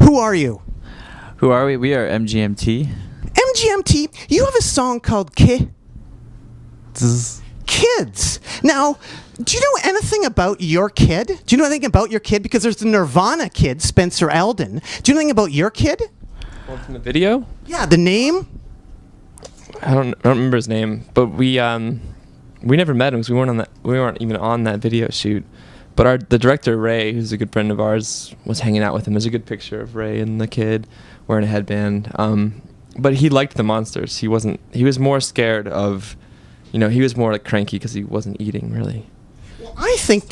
Who are you? Who are we? We are MGMT. MGMT, you have a song called Kids. Now, do you know anything about your kid? Do you know anything about your kid? Because there's the Nirvana kid, Spencer Eldon. Do you know anything about your kid? One from the video? Yeah, the name? I don't remember his name, but we never met him because we weren't even on that video shoot. But the director Ray, who's a good friend of ours, was hanging out with him. There's a good picture of Ray and the kid wearing a headband. But he liked the monsters. He was more scared of, he was more like cranky because he wasn't eating really. Well, I think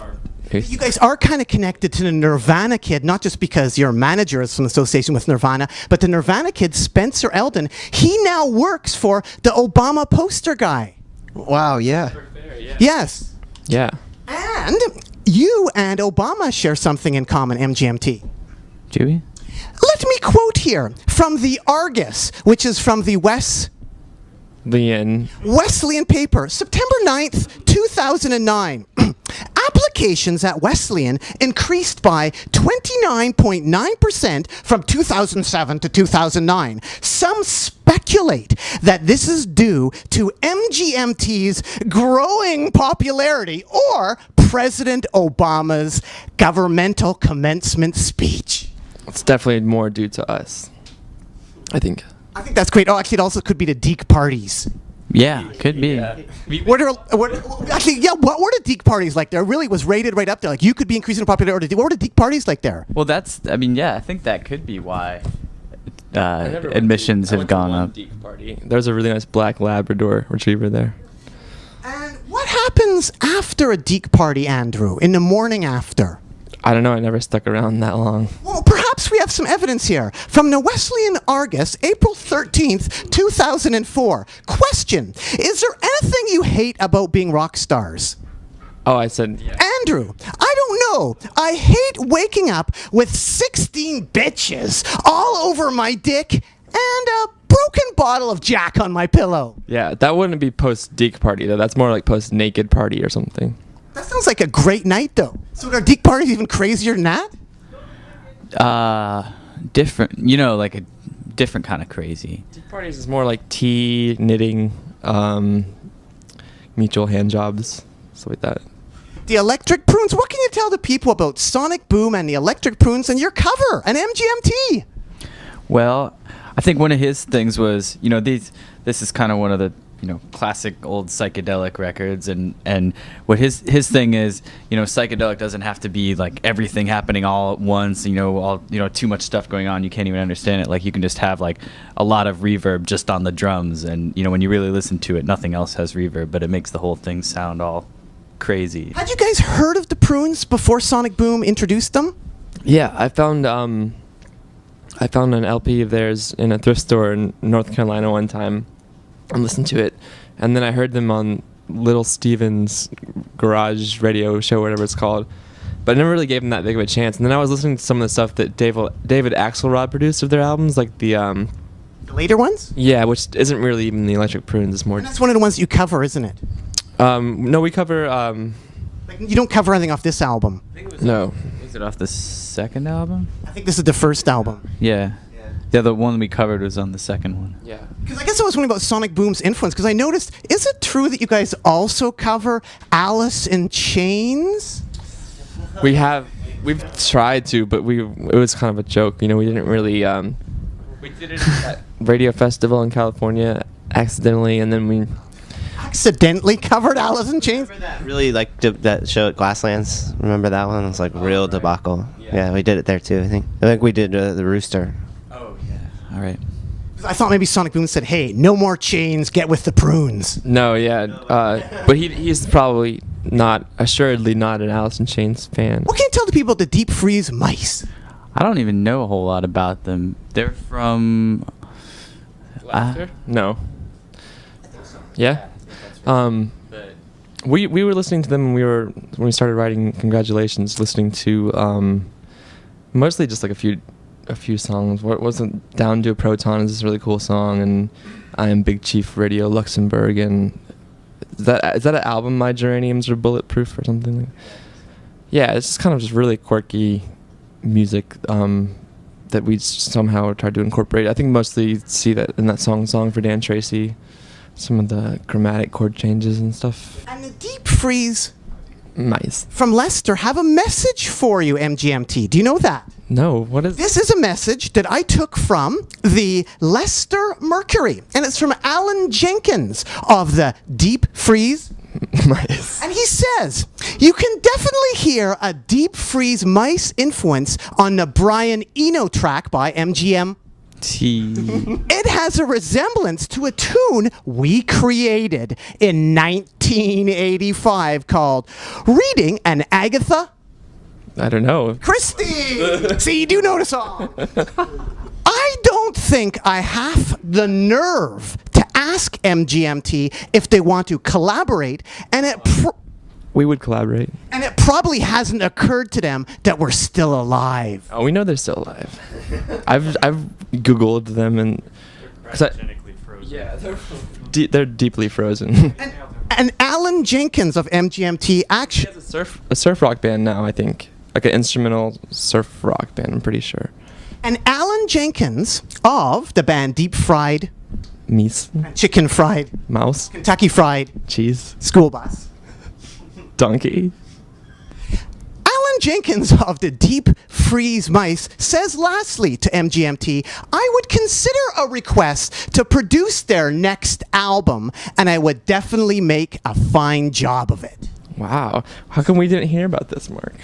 you guys are kind of connected to the Nirvana kid, not just because your manager is from association with Nirvana, but the Nirvana kid, Spencer Eldon, he now works for the Obama poster guy. Wow, yeah. Yes. Yeah. And you and Obama share something in common, MGMT. Do we? Let me quote here from the Argus, which is from the Wesleyan paper, September 9th, 2009. Applications at Wesleyan increased by 29.9% from 2007 to 2009. Some speculate that this is due to MGMT's growing popularity or President Obama's governmental commencement speech. It's definitely more due to us, I think. I think that's great. Oh, actually, it also could be the Deke parties. Yeah, could be. What were the Deke parties like there? It really was rated right up there. Like, you could be increasing popularity. What were the Deke parties like there? Well, I think that could be why admissions have gone up. There's a really nice black Labrador retriever there. And what happens after a Deke party, Andrew, in the morning after? I don't know. I never stuck around that long. Well, perhaps we have some evidence here. From the Wesleyan Argus, April 13th, 2004. Question: is there anything you hate about being rock stars? Oh, I said... Yeah. Andrew, I don't know. I hate waking up with 16 bitches all over my dick and a broken bottle of Jack on my pillow. Yeah, that wouldn't be post-Deke party, though. That's more like post-naked party or something. That sounds like a great night, though. So are Deke parties even crazier than that? Different. Like a different kind of crazy. Deke parties is more like tea, knitting, mutual hand jobs, stuff like that. The Electric Prunes. What can you tell the people about Sonic Boom and the Electric Prunes and your cover, an MGMT? Well, I think one of his things was, this is kind of one of the classic old psychedelic records, and what his thing is, psychedelic doesn't have to be like everything happening all at once, too much stuff going on, you can't even understand it. Like, you can just have like a lot of reverb just on the drums, and when you really listen to it, nothing else has reverb, but it makes the whole thing sound all crazy. Had you guys heard of the Prunes before Sonic Boom introduced them? Yeah, I found an LP of theirs in a thrift store in North Carolina one time and listened to it, and then I heard them on Little Steven's garage radio show, whatever it's called, but I never really gave them that big of a chance. And then I was listening to some of the stuff that David Axelrod produced of their albums, like the later ones? Yeah, which isn't really even the Electric Prunes. It's more. And that's one of the ones that you cover, isn't it? No, we cover. Like, you don't cover anything off this album. No. Was it off the second album? I think this is the first album. Yeah. Yeah, the one we covered was on the second one. Yeah. Because I guess I was wondering about Sonic Boom's influence, because I noticed, is it true that you guys also cover Alice in Chains? We've tried to, but it was kind of a joke. We didn't really. We did it at Radio Festival in California accidentally, and then we accidentally covered Alice in Chains? Remember that really, like, that show at Glasslands? Remember that one? It was like real debacle. Yeah, we did it there too, I think. I think we did the Rooster. Oh, yeah. All right. I thought maybe Sonic Boom said, hey, no more chains, get with the Prunes. No, yeah. But he's probably assuredly not an Alice in Chains fan. What can you tell the people about the Deep Freeze Mice? I don't even know a whole lot about them. They're from... No. Yeah? We were listening to them when we started writing Congratulations, listening to mostly just like a few songs. What wasn't Down to a Proton is this really cool song, and I Am Big Chief Radio Luxembourg, and is that an album, My Geraniums Are Bulletproof or something? Yeah, it's just kind of just really quirky music. that we somehow tried to incorporate. I think mostly you see that in that song for Dan Tracy, some of the chromatic chord changes and stuff. And the Deep Freeze Mice. from Leicester have a message for you, MGMT. Do you know that? No, what is This is a message that I took from the Leicester Mercury, and it's from Alan Jenkins of the Deep Freeze. mice? And he says, you can definitely hear a Deep Freeze Mice influence on the Brian Eno track by MGM. It has a resemblance to a tune we created in 1985 called Reading an Agatha I don't know. Christie. See, you do know the song. I don't think I have the nerve to ask MGMT if they want to collaborate, and We would collaborate. it probably hasn't occurred to them that we're still alive. Oh, we know they're still alive. I've Googled them and yeah, they're deeply frozen. And Alan Jenkins of MGMT actually a surf rock band now, I think. Like an instrumental surf rock band, I'm pretty sure. And Alan Jenkins of the band Deep Fried, Meese, Chicken Fried, mouse, Kentucky Fried, cheese, School Bus. donkey. Alan Jenkins of the Deep Freeze Mice says lastly to MGMT, I would consider a request to produce their next album, and I would definitely make a fine job of it. Wow. How come we didn't hear about this, Mark?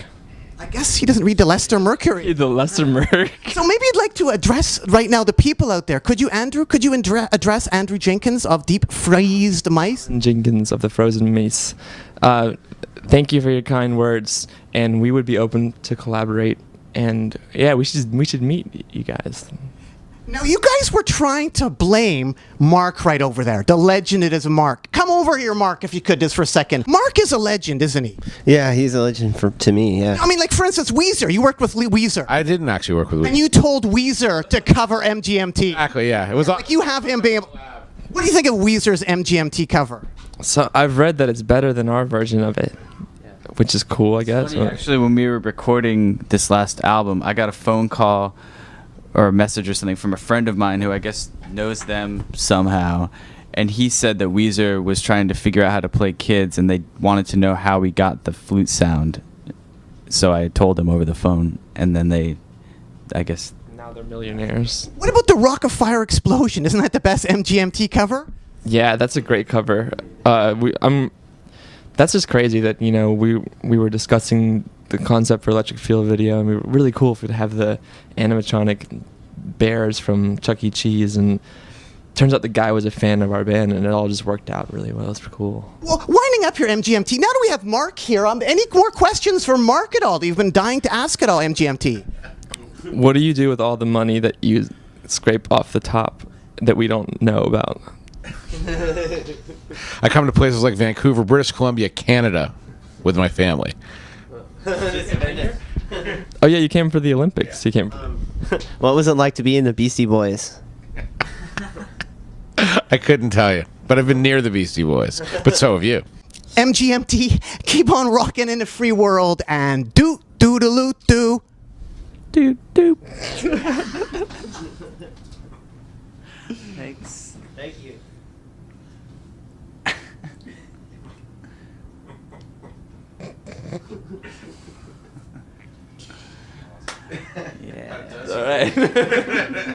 I guess he doesn't read the Leicester Mercury. The Leicester Merc. So maybe you'd like to address right now the people out there. Could you, Andrew? Could you address Andrew Jenkins of Deep Freezed Mice? Jenkins of the Frozen Mace. Thank you for your kind words, and we would be open to collaborate. And yeah, we should meet you guys. Now, you guys were trying to blame Mark right over there, the legend it is Mark. Come over here, Mark, if you could, just for a second. Mark is a legend, isn't he? Yeah, he's a legend to me, yeah. I mean, like, for instance, Weezer. You worked with Weezer. I didn't actually work with Weezer. And you told Weezer to cover MGMT. Exactly, yeah. It was Like, you have him being able... What do you think of Weezer's MGMT cover? So I've read that it's better than our version of it, which is cool, I guess. Actually, when we were recording this last album, I got a phone call or a message or something from a friend of mine who I guess knows them somehow, and he said that Weezer was trying to figure out how to play kids, and they wanted to know how we got the flute sound. So I told them over the phone, and then they, I guess. Now they're millionaires. What about the Rock of Fire Explosion? Isn't that the best MGMT cover? Yeah, that's a great cover. That's just crazy that we were discussing the concept for Electric Feel video, and we were really cool to have the animatronic bears from Chuck E. Cheese, and turns out the guy was a fan of our band, and it all just worked out really well. It's cool. Well, winding up your MGMT, now that we have Mark here, any more questions for Mark at all that you've been dying to ask at all, MGMT? What do you do with all the money that you scrape off the top that we don't know about? I come to places like Vancouver, British Columbia, Canada with my family. Oh yeah, you came for the Olympics. You came. What was it like to be in the Beastie Boys? I couldn't tell you, but I've been near the Beastie Boys. But so have you. MGMT, keep on rocking in the free world, and do-do-do-do. Doop. Thanks. Thank you. Yeah. All right.